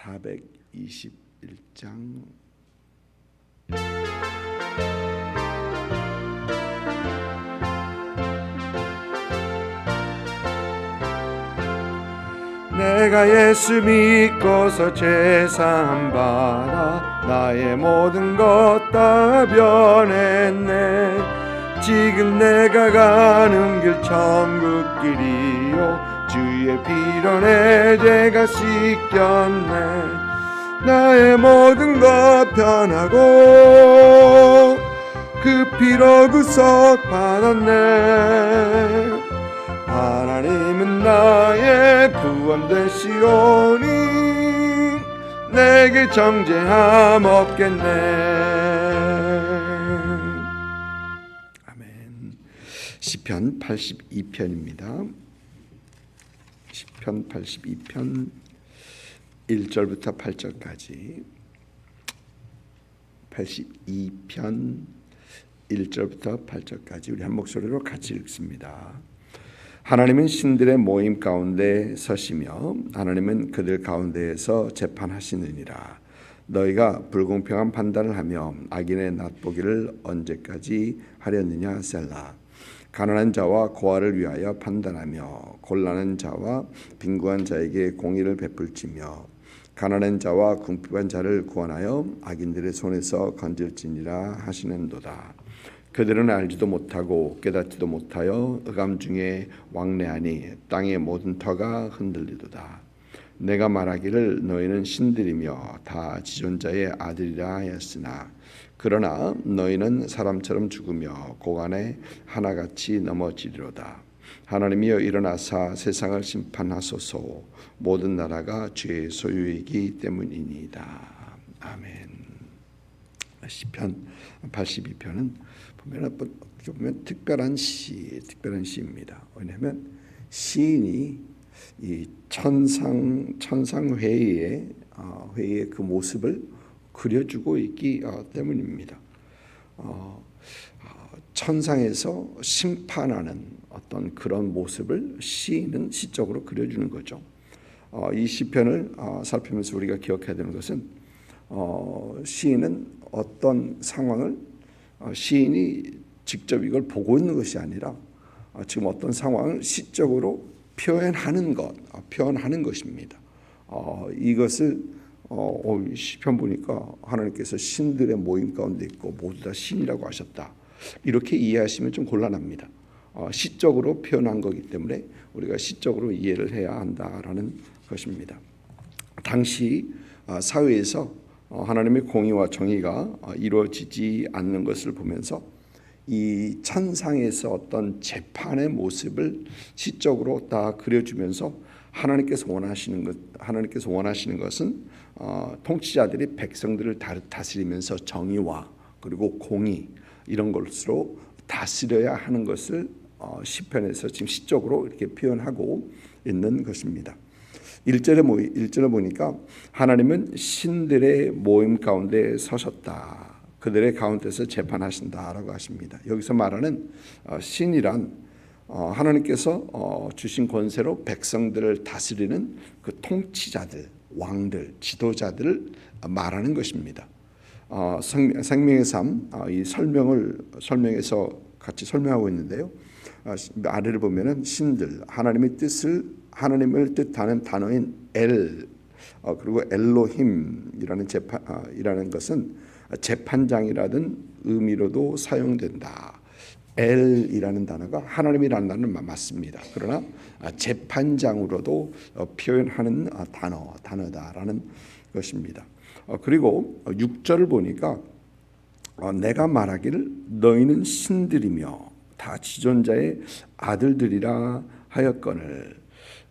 421장 내가 예수 믿고서 죄 사함 받아 나의 모든 것 다 변했네. 지금 내가 가는 길 천국 길이요 주의 피로 내 죄가 씻겼네. 나의 모든 것 변하고 그 피로 구속 받았네. 하나님은 나의 구원 되시오니 내게 정죄함 없겠네. 아멘. 시편 82편입니다. 시편 82편 1절부터 8절까지 82편 1절부터 8절까지 우리 한 목소리로 같이 읽습니다. 하나님은 신들의 모임 가운데 서시며 하나님은 그들 가운데에서 재판하시느니라. 너희가 불공평한 판단을 하며 악인의 낫보기를 언제까지 하려느냐. 셀라. 가난한 자와 고아를 위하여 판단하며 곤란한 자와 빈구한 자에게 공의를 베풀지며 가난한 자와 궁핍한 자를 구원하여 악인들의 손에서 건질지니라 하시는도다. 그들은 알지도 못하고 깨닫지도 못하여 흑암 중에 왕래하니 땅의 모든 터가 흔들리도다. 내가 말하기를 너희는 신들이며 다 지존자의 아들이라 하였으나 그러나 너희는 사람처럼 죽으며 고간에 하나같이 넘어지리로다. 하나님이여 일어나사 세상을 심판하소서. 모든 나라가 죄의 소유이기 때문이니이다. 아멘. 시편 82편은 보면 특별한 시입니다. 왜냐하면 시인이 이 천상 회의의 그 모습을 그려주고 있기 때문입니다. 천상에서 심판하는 어떤 그런 모습을 시인은 시적으로 그려주는 거죠. 이 시편을 살피면서 우리가 기억해야 되는 것은 시인은 어떤 상황을 시인이 직접 이걸 보고 있는 것이 아니라 지금 어떤 상황을 시적으로 표현하는 것입니다. 이것을 시편 보니까 하나님께서 신들의 모임 가운데 있고 모두 다 신이라고 하셨다. 이렇게 이해하시면 좀 곤란합니다. 시적으로 표현한 거기 때문에 우리가 시적으로 이해를 해야 한다라는 것입니다. 당시 사회에서 하나님의 공의와 정의가 이루어지지 않는 것을 보면서 이 천상에서 어떤 재판의 모습을 시적으로 다 그려주면서 하나님께서 원하시는 것은 통치자들이 백성들을 다스리면서 정의와 그리고 공의 이런 것으로 다스려야 하는 것을 시편에서 지금 시적으로 이렇게 표현하고 있는 것입니다. 1절에 보니까 하나님은 신들의 모임 가운데 서셨다. 그들의 가운데서 재판하신다라고 하십니다. 여기서 말하는 신이란 하나님께서 주신 권세로 백성들을 다스리는 그 통치자들, 왕들, 지도자들을 말하는 것입니다. 생명의 삶 이 설명에서 같이 설명하고 있는데요. 아래를 보면은 신들, 하나님을 뜻하는 단어인 엘 그리고 엘로힘이라는 이라는 것은 재판장이라는 의미로도 사용된다. 엘이라는 단어가 하나님이라는 단어는 맞습니다. 그러나 재판장으로도 표현하는 단어다라는 것입니다. 그리고 6절을 보니까 내가 말하기를 너희는 신들이며 다 지존자의 아들들이라 하였거늘.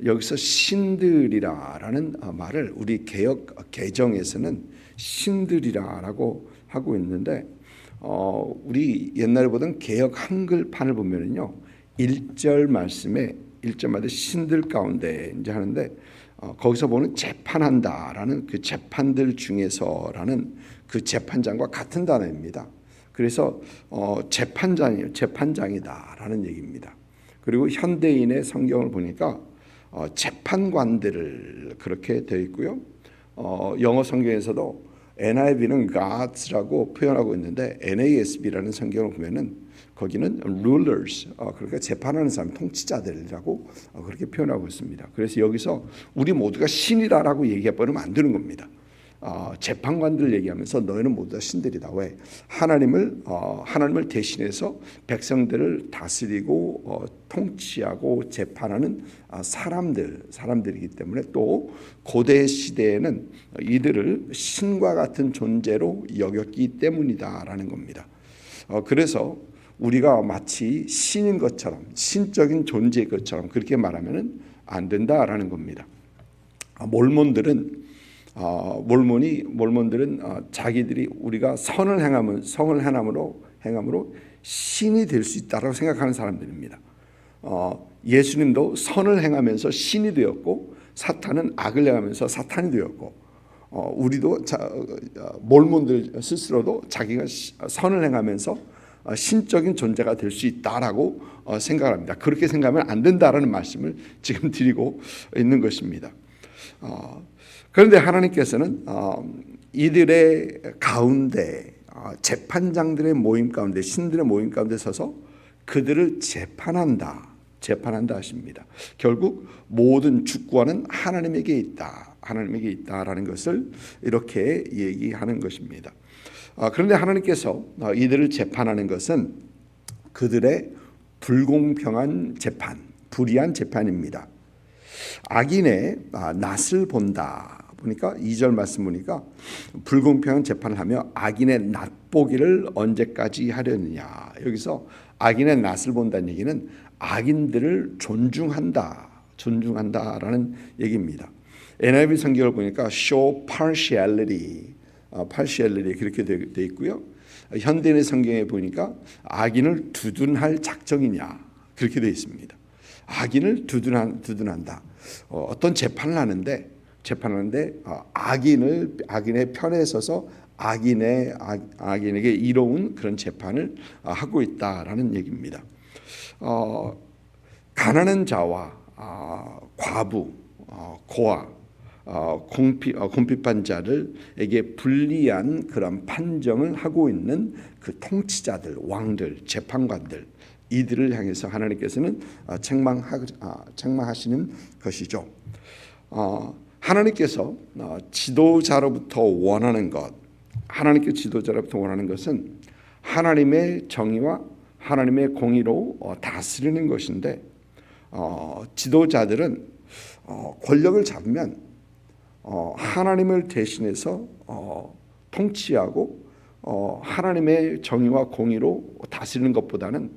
여기서 신들이라라는 말을 우리 개역 개정에서는 신들이라라고 하고 있는데 우리 옛날에 보던 개역 한글판을 보면은요 1절 말씀에 1절마다 신들 가운데 이제 하는데 거기서 보는 재판한다라는 그 재판들 중에서라는 그 재판장과 같은 단어입니다. 그래서 재판장이다라는 얘기입니다. 그리고 현대인의 성경을 보니까 재판관들을 그렇게 되어 있고요. 영어 성경에서도 NIV는 Gods라고 표현하고 있는데 NASB라는 성경을 보면은 거기는 rulers, 그러니까 재판하는 사람, 통치자들이라고 그렇게 표현하고 있습니다. 그래서 여기서 우리 모두가 신이라고 얘기해버리면 안 되는 겁니다. 재판관들 얘기하면서 너희는 모두 다 신들이다. 왜? 하나님을 대신해서 백성들을 다스리고 통치하고 재판하는 사람들이기 때문에, 또 고대 시대에는 이들을 신과 같은 존재로 여겼기 때문이다라는 겁니다. 그래서 우리가 마치 신인 것처럼, 신적인 존재인 것처럼 그렇게 말하면은 안 된다라는 겁니다. 몰몬들은 자기들이 우리가 성을 행함으로 신이 될 수 있다라고 생각하는 사람들입니다. 예수님도 선을 행하면서 신이 되었고, 사탄은 악을 행하면서 사탄이 되었고, 우리도 몰몬들 스스로도 자기가 선을 행하면서 신적인 존재가 될 수 있다라고 생각합니다. 그렇게 생각하면 안 된다라는 말씀을 지금 드리고 있는 것입니다. 그런데 하나님께서는 이들의 가운데, 재판장들의 모임 가운데, 신들의 모임 가운데 서서 그들을 재판한다 하십니다. 결국 모든 주권은 하나님에게 있다라는 것을 이렇게 얘기하는 것입니다. 그런데 하나님께서 이들을 재판하는 것은 그들의 불공평한 재판, 불의한 재판입니다. 악인의 낯을 본다 보니까 2절 말씀 보니까 불공평한 재판을 하며 악인의 낯보기를 언제까지 하려느냐. 여기서 악인의 낯을 본다는 얘기는 악인들을 존중한다라는 얘기입니다. NIV 성경을 보니까 show partiality 그렇게 되어 있고요. 현대인의 성경에 보니까 악인을 두둔할 작정이냐 그렇게 되어 있습니다. 악인을 두둔한다. 어떤 재판을 하는데 악인의 편에 서서 악인에게 이로운 그런 재판을 하고 있다라는 얘기입니다. 가난한 자와 과부, 고아, 궁핍한 자들에게 불리한 그런 판정을 하고 있는 그 통치자들, 왕들, 재판관들, 이들을 향해서 하나님께서는 책망하시는 것이죠. 하나님께서 지도자로부터 원하는 것은 하나님의 정의와 하나님의 공의로 다스리는 것인데, 지도자들은 권력을 잡으면 하나님을 대신해서 통치하고 하나님의 정의와 공의로 다스리는 것보다는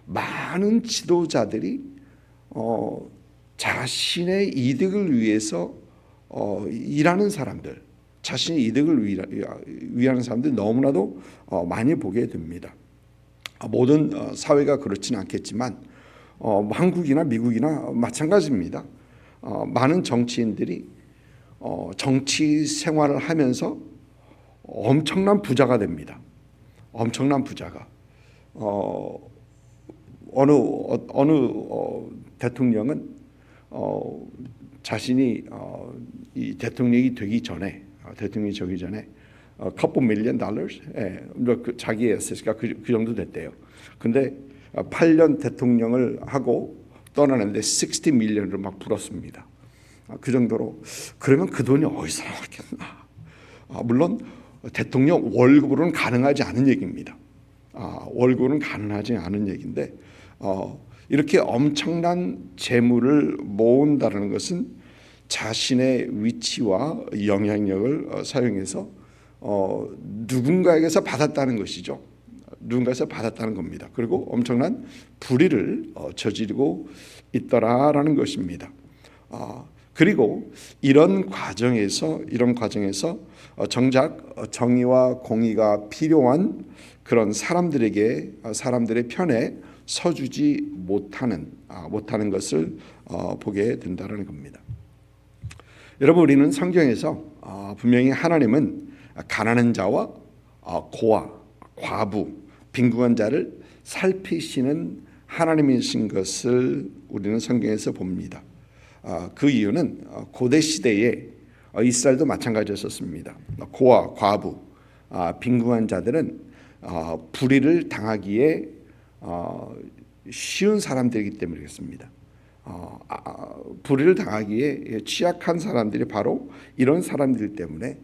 많은 지도자들이 자신의 이득을 위해서 일하는 사람들, 자신의 이득을 위하는 사람들 너무나도 많이 보게 됩니다. 모든 사회가 그렇지는 않겠지만 한국이나 미국이나 마찬가지입니다. 많은 정치인들이 정치 생활을 하면서 엄청난 부자가 됩니다. 엄청난 부자가. 어느 대통령은 자신이 이 대통령이 되기 전에 couple million dollars, 자기 에셋가 그 정도 됐대요. 근데 8년 대통령을 하고 떠나는데 60 million으로 막 불었습니다. 그 정도로. 그러면 그 돈이 어디서 나왔겠나? 물론 대통령 월급으로는 가능하지 않은 얘기입니다. 월급으로는 가능하지 않은 얘기인데, 이렇게 엄청난 재물을 모은다는 것은 자신의 위치와 영향력을 사용해서 누군가에게서 받았다는 것이죠. 누군가에서 받았다는 겁니다. 그리고 엄청난 불의를 저지르고 있더라라는 것입니다. 그리고 이런 과정에서 정작 정의와 공의가 필요한 그런 사람들의 편에 서주지 못하는 것을 보게 된다는 겁니다. 여러분, 우리는 성경에서 분명히 하나님은 가난한 자와 고아, 과부, 빈궁한 자를 살피시는 하나님이신 것을 우리는 성경에서 봅니다. 그 이유는 고대 시대에 이스라엘도 마찬가지였었습니다. 고아, 과부, 빈궁한 자들은 불의를 당하기에 쉬운 사람들이기 때문에 그렇습니다. 불의를 당하기에 취약한 사람들이 바로 이런 사람들 때문에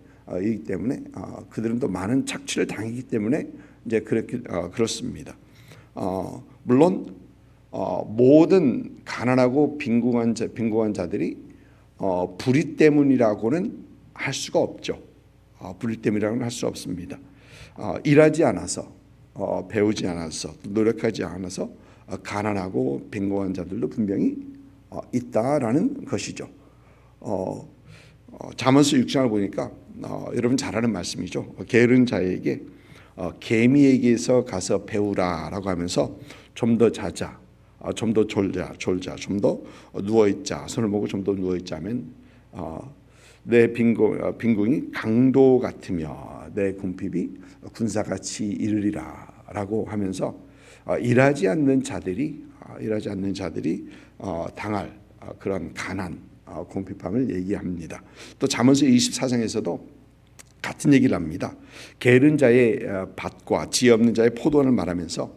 이기 때문에 그들은 또 많은 착취를 당하기 때문에 이제 그렇게 그렇습니다. 물론 모든 가난하고 빈궁한 자들이 불의 때문이라고는 할 수가 없죠. 불의 때문이라고는 할 수 없습니다. 일하지 않아서 배우지 않아서 노력하지 않아서 가난하고 빈곤한 자들도 분명히 있다라는 것이죠. 잠언서 6장을 보니까 여러분 잘 아는 말씀이죠. 게으른 자에게 개미에게서 가서 배우라라고 하면서 좀 더 자자, 좀 더 졸자, 좀 더 누워 있자, 손을 모고 좀 더 누워 있자면 내 빈궁이 강도 같으며 내 궁핍이 군사같이 이르리라라고 하면서 일하지 않는 자들이 당할 그런 가난, 궁핍함을 얘기합니다. 또 잠언서 24장에서도 같은 얘기를 합니다. 게으른 자의 밭과 지혜 없는 자의 포도원을 말하면서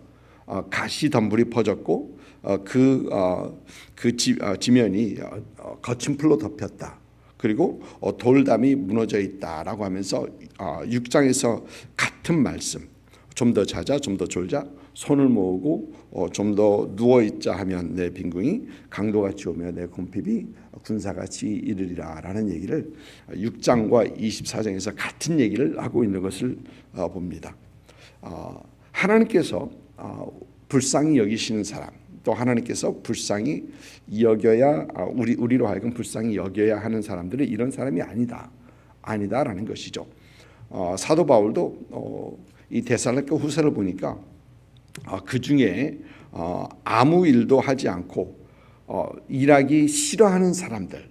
가시 덤불이 퍼졌고 그 지면이 거친 풀로 덮였다. 그리고 돌담이 무너져 있다라고 하면서 6장에서 같은 말씀, 좀 더 자자, 좀 더 졸자, 손을 모으고 좀 더 누워 있자 하면 내 빈궁이 강도같이 오며 내 궁핍이 군사같이 이르리라라는 얘기를 6장과 24장에서 같은 얘기를 하고 있는 것을 봅니다. 하나님께서 불쌍히 여기시는 사람, 또 하나님께서 불쌍히 여겨야 우리로 하여금 불쌍히 여겨야 하는 사람들은 이런 사람이 아니다라는 것이죠. 사도 바울도 이 데살로니가 후서를 보니까 그 중에 아무 일도 하지 않고 일하기 싫어하는 사람들,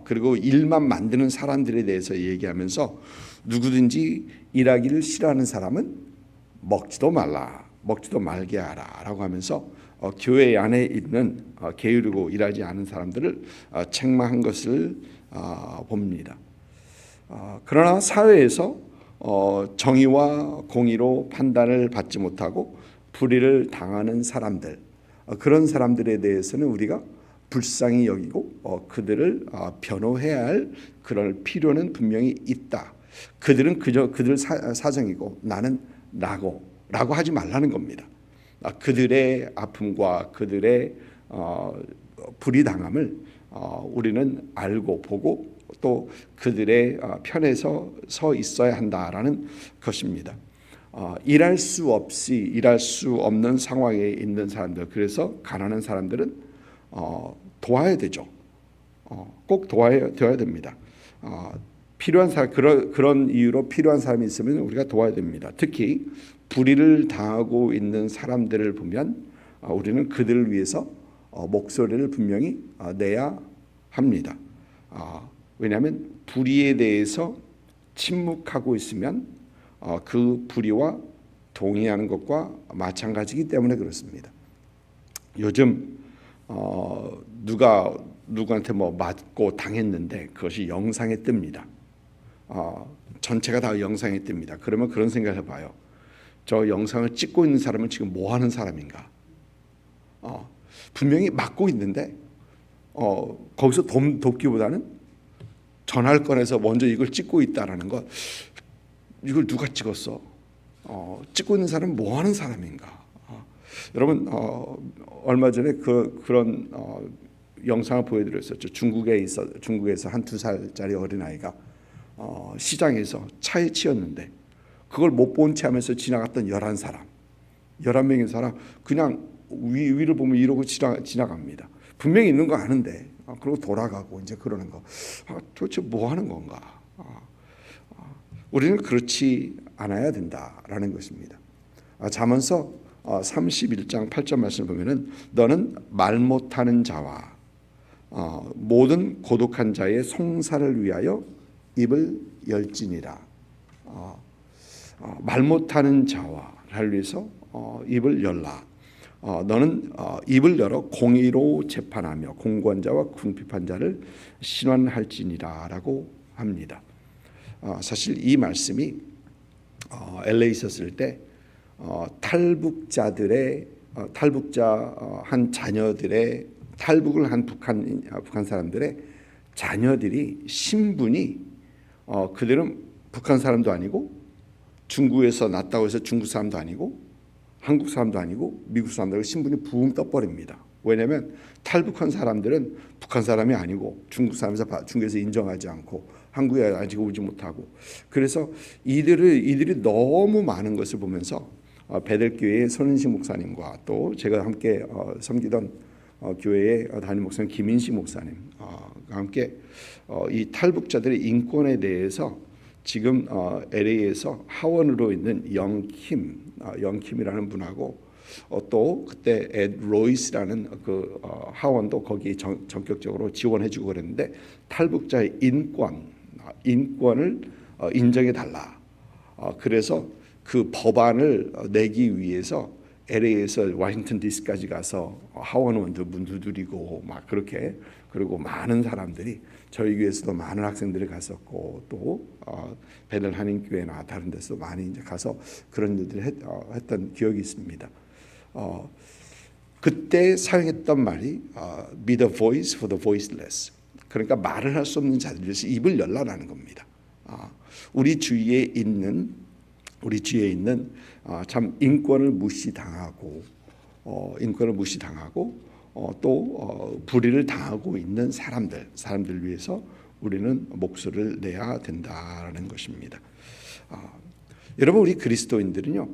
그리고 일만 만드는 사람들에 대해서 얘기하면서 누구든지 일하기를 싫어하는 사람은 먹지도 말게 하라라고 하면서 교회 안에 있는 게으르고 일하지 않은 사람들을 책망한 것을 봅니다. 그러나 사회에서 정의와 공의로 판단을 받지 못하고 불의를 당하는 사람들, 그런 사람들에 대해서는 우리가 불쌍히 여기고 그들을 변호해야 할 그런 필요는 분명히 있다. 그들은 그저 그들 사정이고 나는 나고라고 하지 말라는 겁니다. 그들의 아픔과 그들의 불의당함을 우리는 알고 보고 또 그들의 편에서 서 있어야 한다라는 것입니다. 일할 수 없는 상황에 있는 사람들, 그래서 가난한 사람들은 도와야 되죠. 꼭 도와야 됩니다. 필요한 사람, 그런 이유로 필요한 사람이 있으면 우리가 도와야 됩니다. 특히 불의를 당하고 있는 사람들을 보면 우리는 그들을 위해서 목소리를 분명히 내야 합니다. 왜냐하면 불의에 대해서 침묵하고 있으면 그 불의와 동의하는 것과 마찬가지이기 때문에 그렇습니다. 요즘 누구한테 뭐 맞고 당했는데 그것이 영상에 뜹니다. 전체가 다 영상에 뜹니다. 그러면 그런 생각을 해봐요. 저 영상을 찍고 있는 사람은 지금 뭐 하는 사람인가? 분명히 맞고 있는데 거기서 돕기보다는 전화를 꺼내서 먼저 이걸 찍고 있다라는 것, 이걸 누가 찍었어? 찍고 있는 사람은 뭐 하는 사람인가? 여러분 얼마 전에 그런 영상을 보여드렸었죠. 중국에서 한 2살짜리 어린아이가 시장에서 차에 치였는데 그걸 못 본 채 하면서 지나갔던 11명의 사람 그냥 위를 보면 이러고 지나갑니다. 분명히 있는 거 아는데 그리고 돌아가고 이제 그러는 거 도대체 뭐 하는 건가? 우리는 그렇지 않아야 된다라는 것입니다. 잠언서 31장 8절 말씀을 보면은 너는 말 못하는 자와 모든 고독한 자의 송사를 위하여 입을 열지니라. 말 못하는 자와를 위해서 입을 열라. 너는 입을 열어 공의로 재판하며 공고한 자와 궁핍한 자를 신원할지니라라고 합니다. 사실 이 말씀이 LA 있었을 때 탈북자 한 자녀들의 탈북을 한 북한 사람들의 자녀들이 신분이 그들은 북한 사람도 아니고 중국에서 났다고 해서 중국 사람도 아니고 한국 사람도 아니고 미국 사람도 아니고 신분이 붕 떠버립니다. 왜냐하면 탈북한 사람들은 북한 사람이 아니고 중국에서 인정하지 않고 한국에 아직 오지 못하고, 그래서 이들이 너무 많은 것을 보면서 베델교회의 손은식 목사님과 또 제가 함께 섬기던 교회의 담임 목사님 김인식 목사님 함께 이 탈북자들의 인권에 대해서 지금 LA에서 하원으로 있는 영킴이라는 분하고 또 그때 ed 로이스라는 그 하원도 거기에 전격적으로 지원해주고 그랬는데, 탈북자의 인권을 인정해 달라. 그래서 그 법안을 내기 위해서 LA에서 워싱턴 DC까지 가서 하원의원들 문 두드리고 막 그렇게, 그리고 많은 사람들이 저희 교회에서도 많은 학생들이 갔었고 또 베들 한인교회나 다른 데서 많이 이제 가서 그런 일들을 했던 기억이 있습니다. 그때 사용했던 말이 be the voice for the voiceless. 그러니까 말을 할 수 없는 자들을 위해서 입을 열라라는 겁니다. 우리 주위에 있는 참 인권을 무시당하고 또 불의를 당하고 있는 사람들 위해서 우리는 목소리를 내야 된다라는 것입니다. 여러분, 우리 그리스도인들은요,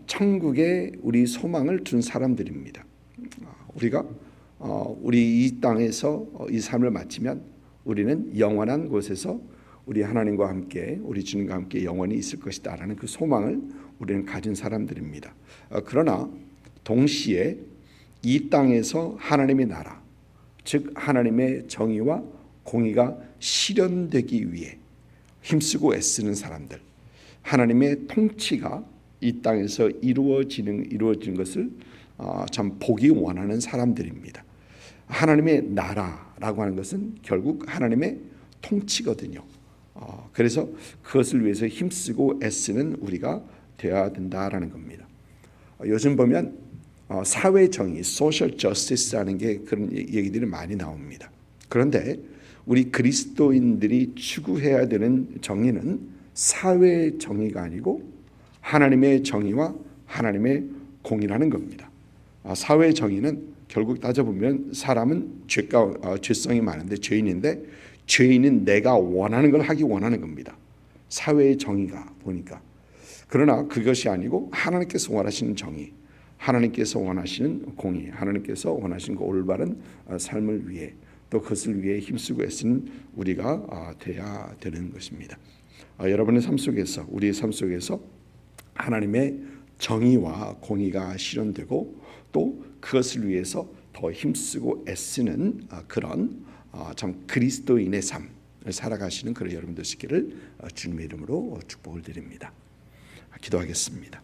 천국에 우리 소망을 둔 사람들입니다. 우리가 우리 이 땅에서 이 삶을 마치면 우리는 영원한 곳에서 우리 하나님과 함께, 우리 주님과 함께 영원히 있을 것이다라는 그 소망을 우리는 가진 사람들입니다. 그러나 동시에 이 땅에서 하나님의 나라, 즉 하나님의 정의와 공의가 실현되기 위해 힘쓰고 애쓰는 사람들, 하나님의 통치가 이 땅에서 이루어지는 것을 참 보기 원하는 사람들입니다. 하나님의 나라라고 하는 것은 결국 하나님의 통치거든요. 그래서 그것을 위해서 힘쓰고 애쓰는 우리가 되어야 된다라는 겁니다. 요즘 보면 사회 정의, social justice라는 게 그런 얘기들이 많이 나옵니다. 그런데 우리 그리스도인들이 추구해야 되는 정의는 사회 정의가 아니고 하나님의 정의와 하나님의 공의라는 겁니다. 사회 정의는 결국 따져보면 사람은 죄성이 많은데 죄인인데, 죄인은 내가 원하는 걸 하기 원하는 겁니다. 사회의 정의가 보니까. 그러나 그것이 아니고 하나님께서 원하시는 정의, 하나님께서 원하시는 공의, 하나님께서 원하시는 그 올바른 삶을 위해 또 그것을 위해 힘쓰고 애쓰는 우리가 돼야 되는 것입니다. 여러분의 삶 속에서, 우리의 삶 속에서 하나님의 정의와 공의가 실현되고 또 그것을 위해서 더 힘쓰고 애쓰는 그런 참 그리스도인의 삶을 살아가시는 그런 여러분 되시기를 주님의 이름으로 축복을 드립니다. 기도하겠습니다.